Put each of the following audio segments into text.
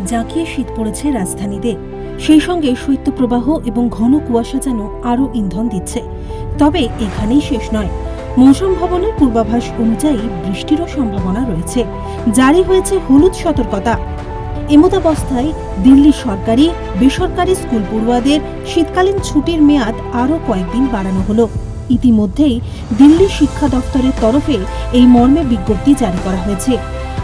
জাঁকিয়ে শীত পড়েছে রাজধানীতে। সেই সঙ্গে শৈত্যপ্রবাহ এবং ঘন কুয়াশা যেন আরও ইন্ধন দিচ্ছে। তবে এখানেই শেষ নয়। মৌসুম ভবনের পূর্বাভাস অনুযায়ী বৃষ্টিরও সম্ভাবনা রয়েছে। জারি হয়েছে হলুদ সতর্কতা। এমতাবস্থায় দিল্লির সরকারি বেসরকারি স্কুল পড়ুয়াদের শীতকালীন ছুটির মেয়াদ আরও কয়েকদিন বাড়ানো হলো। ইতিমধ্যেই দিল্লি শিক্ষা দফতরের তরফে এই মর্মে বিজ্ঞপ্তি জারি করা হয়েছে।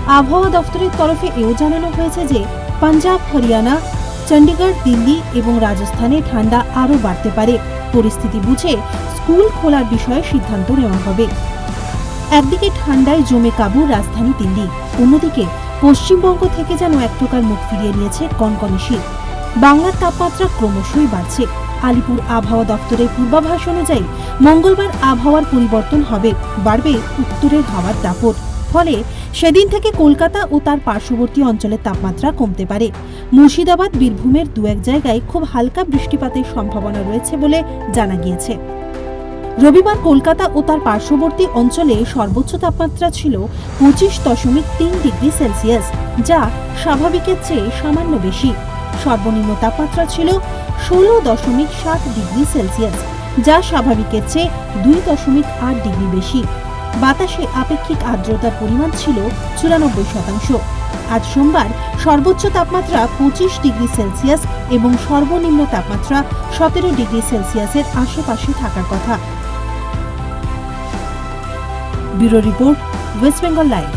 আবহাওয়া দফতরের তরফে এও জানানো হয়েছে যে পাঞ্জাব, হরিয়ানা, চণ্ডীগড়, দিল্লি এবং রাজস্থানে ঠান্ডা আরও বাড়তে পারে। পরিস্থিতি বুঝে স্কুল খোলার বিষয়ে সিদ্ধান্ত নেওয়া হবে। একদিকে ঠান্ডায় জমে কাবু রাজধানী দিল্লি, অন্যদিকে পশ্চিমবঙ্গ থেকে যেন এক প্রকার মুখ ফিরিয়ে নিয়েছে কনকনে শীত। বাংলার তাপমাত্রা ক্রমশই বাড়ছে। আলিপুর আবহাওয়া দফতরের পূর্বাভাস অনুযায়ী মঙ্গলবার আবহাওয়ার পরিবর্তন হবে, বাড়বে উত্তরের হাওয়ার দাপট। ফলে সেদিন থেকে কলকাতা ও তার পার্শ্ববর্তী অঞ্চলের তাপমাত্রা কমতে পারে। মুর্শিদাবাদ, বীরভূমের দু এক জায়গায় খুব হালকা বৃষ্টিপাতের সম্ভাবনা রয়েছে বলে জানা গিয়েছে। রবিবার কলকাতা ও তার পার্শ্ববর্তী অঞ্চলে সর্বোচ্চ তাপমাত্রা ছিল 25.3 ডিগ্রি সেলসিয়াস, যা স্বাভাবিকের চেয়ে সামান্য বেশি। সর্বনিম্ন তাপমাত্রা ছিল 16.7 ডিগ্রি সেলসিয়াস, যা স্বাভাবিকের চেয়ে 2.8 ডিগ্রি বেশি। বাতাসে আপেক্ষিক আর্দ্রতার পরিমাণ ছিল 94%। আজ সোমবার সর্বোচ্চ তাপমাত্রা 25 ডিগ্রি সেলসিয়াস এবং সর্বনিম্ন তাপমাত্রা 17 ডিগ্রি সেলসিয়াসের আশেপাশে থাকার কথা। Bureau report, West Bengal live.